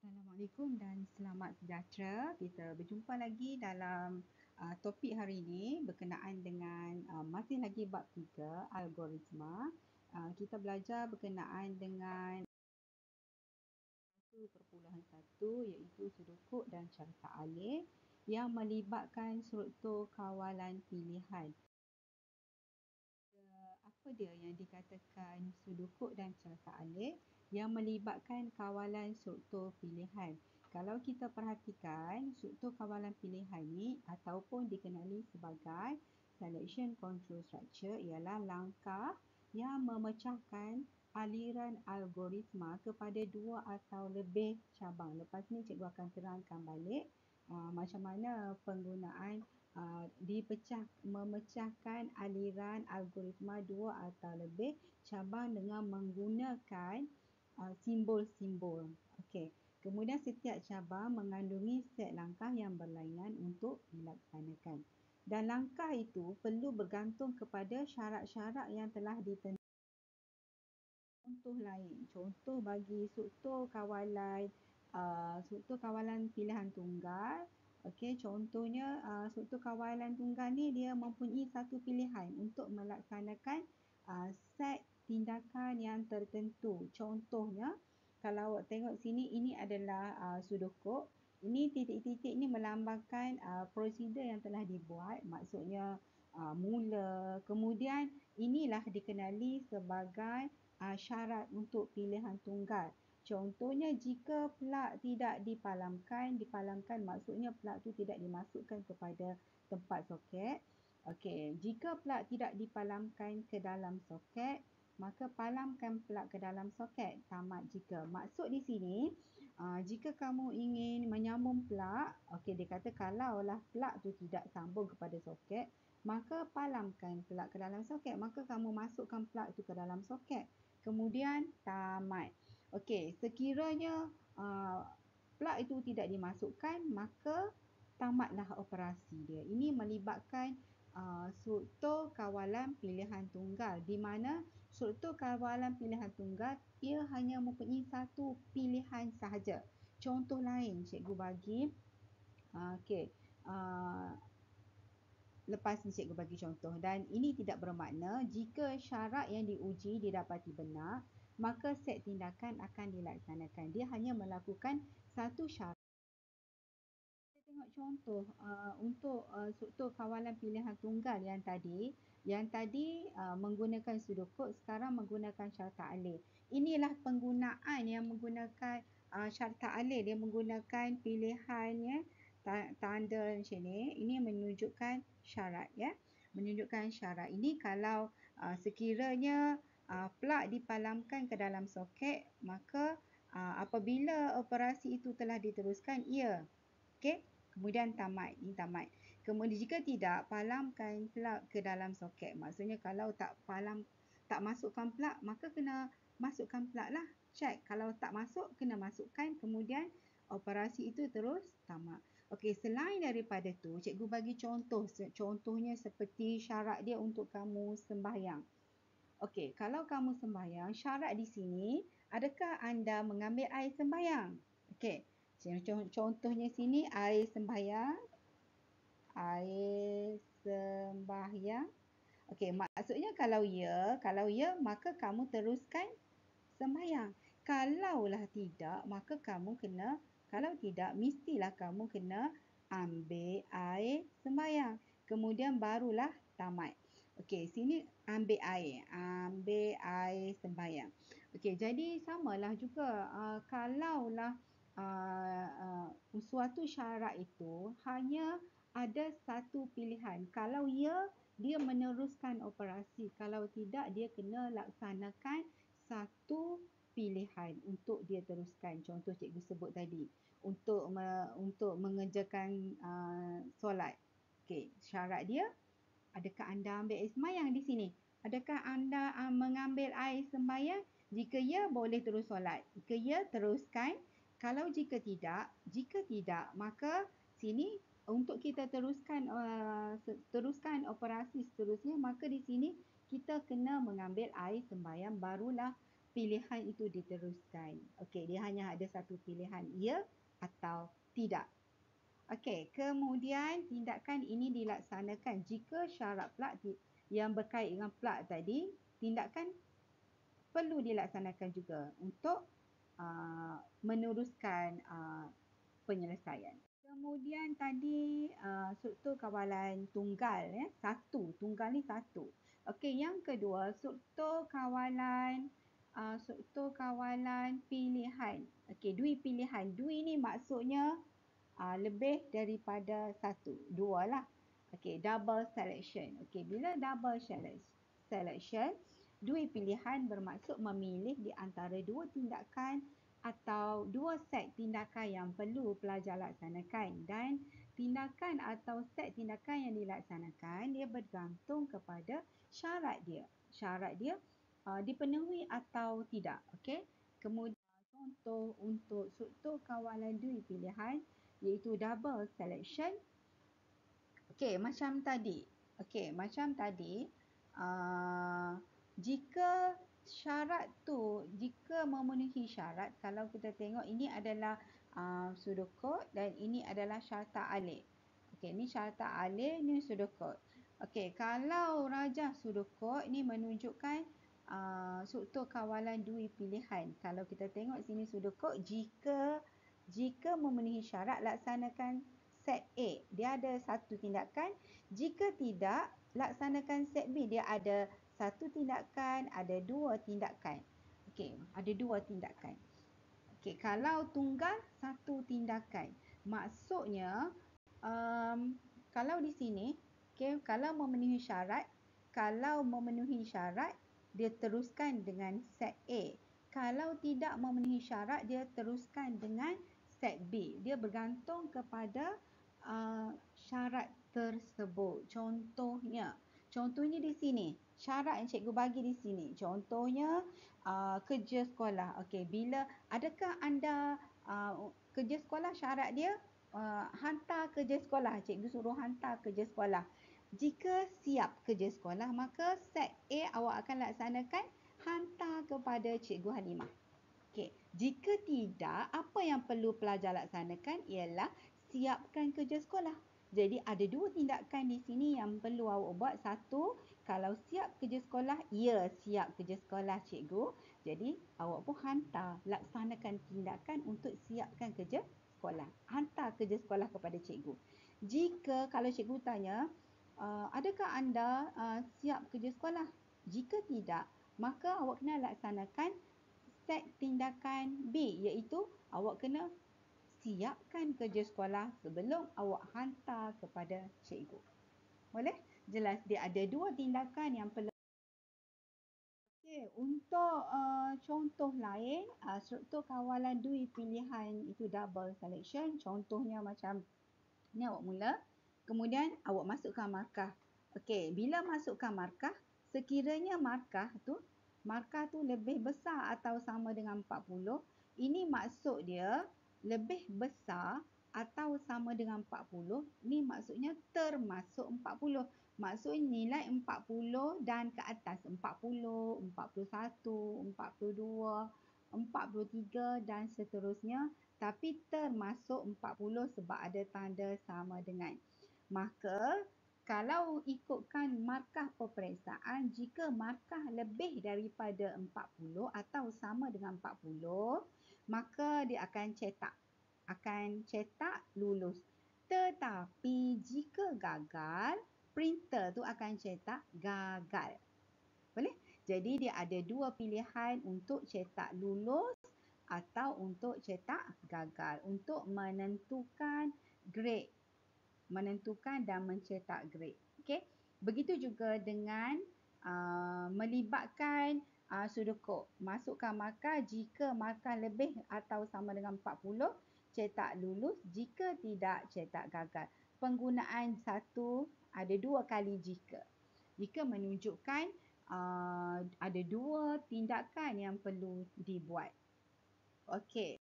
Assalamualaikum dan selamat sejahtera. Kita berjumpa lagi dalam topik hari ini berkenaan dengan masih lagi bab 3, algoritma. Kita belajar berkenaan dengan 1.1 iaitu sudukut dan carta alih yang melibatkan struktur kawalan pilihan. Apa dia yang dikatakan sudukut dan carta alih yang melibatkan kawalan struktur pilihan? Kalau kita perhatikan, struktur kawalan pilihan ni ataupun dikenali sebagai selection control structure ialah langkah yang memecahkan aliran algoritma kepada dua atau lebih cabang. Lepas ni cikgu akan terangkan balik macam mana penggunaan memecahkan aliran algoritma dua atau lebih cabang dengan menggunakan simbol-simbol. Okey. Kemudian setiap cabang mengandungi set langkah yang berlainan untuk dilaksanakan. Dan langkah itu perlu bergantung kepada syarat-syarat yang telah ditentukan. Contoh lain, contoh bagi struktur kawalan pilihan tunggal. Okey, contohnya struktur kawalan tunggal ni dia mempunyai satu pilihan untuk melaksanakan set tindakan yang tertentu. Contohnya, kalau awak tengok sini, ini adalah sudukut. Ini titik-titik ni melambangkan prosedur yang telah dibuat, maksudnya mula. Kemudian inilah dikenali sebagai syarat untuk pilihan tunggal. Contohnya jika plug tidak dipalamkan maksudnya plug tu tidak dimasukkan kepada tempat soket. Okey, jika plug tidak dipalamkan ke dalam soket, maka palamkan plug ke dalam soket. Tamat jika. Maksud di sini, jika kamu ingin menyambung plug, okey dia kata kalaulah plug tu tidak sambung kepada soket, maka palamkan plug ke dalam soket. Maka kamu masukkan plug tu ke dalam soket. Kemudian tamat. Okey, sekiranya plug itu tidak dimasukkan, maka tamatlah operasi dia. Ini melibatkan struktur kawalan pilihan tunggal, di mana struktur kawalan pilihan tunggal ia hanya mempunyai satu pilihan sahaja. Contoh lain cikgu bagi, lepas ni cikgu bagi contoh, dan ini tidak bermakna jika syarat yang diuji didapati benar, maka set tindakan akan dilaksanakan. Dia hanya melakukan satu syarat. Kita tengok contoh untuk struktur kawalan pilihan tunggal yang tadi menggunakan sudukut, sekarang menggunakan carta alih. Inilah penggunaan yang menggunakan carta alih. Dia menggunakan pilihannya tanda macam ni. Ini menunjukkan syarat ya. Menunjukkan syarat. Ini kalau sekiranya plug dipalamkan ke dalam soket, maka apabila operasi itu telah diteruskan, ia. Okey, kemudian tamat. Ini tamat. Kemudian jika tidak, palamkan plug ke dalam soket. Maksudnya kalau tak masukkan plug, maka kena masukkan plug lah. Check. Kalau tak masuk, kena masukkan. Kemudian operasi itu terus tamat. Okey, selain daripada tu, cikgu bagi contoh. Contohnya seperti syarat dia untuk kamu sembahyang. Okey, kalau kamu sembahyang, syarat di sini, adakah anda mengambil air sembahyang? Okey, contohnya sini air sembahyang. Air sembahyang. Okey, maksudnya kalau ya, maka kamu teruskan sembahyang. Kalaulah tidak, maka kalau tidak, mestilah kamu kena ambil air sembahyang. Kemudian barulah tamat. Okey, sini ambil air sembahyang. Okey, jadi samalah juga kalaulah suatu syarat itu hanya ada satu pilihan. Kalau ya, dia meneruskan operasi. Kalau tidak, dia kena laksanakan satu pilihan untuk dia teruskan. Contoh cikgu sebut tadi, untuk mengerjakan solat. Okey, syarat dia, adakah anda ambil air sembahyang di sini? Adakah anda mengambil air sembahyang? Jika ya, boleh terus solat. Jika ya, teruskan. Kalau jika tidak, maka sini untuk kita teruskan operasi seterusnya, maka di sini kita kena mengambil air sembahyang, barulah pilihan itu diteruskan. Okey, dia hanya ada satu pilihan, ya atau tidak. Okey, kemudian tindakan ini dilaksanakan jika syarat plug yang berkait dengan plug tadi, tindakan perlu dilaksanakan juga untuk meneruskan penyelesaian. Kemudian tadi struktur kawalan tunggal, satu. Tunggal ni satu. Okey, yang kedua struktur kawalan pilihan. Okey, dui pilihan. Dui ni maksudnya lebih daripada satu. Dua lah. Okey, double selection. Okey, bila double selection, dui pilihan bermaksud memilih di antara dua tindakan atau dua set tindakan yang perlu pelajar laksanakan, dan tindakan atau set tindakan yang dilaksanakan dia bergantung kepada syarat dia. Syarat dia dipenuhi atau tidak. Okey. Kemudian contoh untuk struktur kawalan dui pilihan iaitu double selection. Okey, macam tadi. Okey, macam tadi jika syarat tu, jika memenuhi syarat, kalau kita tengok ini adalah pseudocode dan ini adalah syarta alih. Okey, ni syarta alih, ni pseudocode. Okey, kalau rajah pseudocode ni menunjukkan struktur kawalan dui pilihan. Kalau kita tengok sini pseudocode, jika memenuhi syarat laksanakan set A, dia ada satu tindakan. Jika tidak, laksanakan set B, dia ada satu tindakan, ada dua tindakan. Okey, ada dua tindakan. Okey, kalau tunggal, satu tindakan. Maksudnya, kalau di sini, okey, kalau memenuhi syarat, dia teruskan dengan set A. Kalau tidak memenuhi syarat, dia teruskan dengan set B. Dia bergantung kepada syarat tersebut. Contohnya di sini, syarat yang cikgu bagi di sini. Contohnya kerja sekolah. Okey, bila adakah anda kerja sekolah, syarat dia hantar kerja sekolah. Cikgu suruh hantar kerja sekolah. Jika siap kerja sekolah, maka set A awak akan laksanakan hantar kepada Cikgu Halimah. Okey, jika tidak, apa yang perlu pelajar laksanakan ialah siapkan kerja sekolah. Jadi ada dua tindakan di sini yang perlu awak buat. Satu, kalau siap kerja sekolah, ya siap kerja sekolah cikgu. Jadi awak pun hantar, laksanakan tindakan untuk siapkan kerja sekolah. Hantar kerja sekolah kepada cikgu. Jika kalau cikgu tanya, adakah anda siap kerja sekolah? Jika tidak, maka awak kena laksanakan set tindakan B, iaitu awak kena siapkan kerja sekolah sebelum awak hantar kepada cikgu. Boleh? Jelas dia ada dua tindakan yang perlu. Okey, untuk contoh lain, struktur kawalan dui pilihan itu double selection. Contohnya macam ni, awak mula, kemudian awak masukkan markah. Okey, bila masukkan markah, sekiranya markah tu lebih besar atau sama dengan 40, ini maksud dia lebih besar atau sama dengan 40, ni maksudnya termasuk 40. Maksudnya nilai 40 dan ke atas, 40, 41, 42, 43 dan seterusnya, tapi termasuk 40 sebab ada tanda sama dengan. Maka kalau ikutkan markah peperiksaan, jika markah lebih daripada 40 atau sama dengan 40, maka dia akan cetak lulus. Tetapi jika gagal, printer tu akan cetak gagal. Boleh? Jadi dia ada dua pilihan untuk cetak lulus atau untuk cetak gagal, untuk menentukan grade, menentukan dan mencetak grade. Okey. Begitu juga dengan melibatkan pseudocode. Masukkan markah, jika markah lebih atau sama dengan 40, cetak lulus, jika tidak, cetak gagal. Penggunaan satu ada dua kali jika. Jika menunjukkan ada dua tindakan yang perlu dibuat. Okey.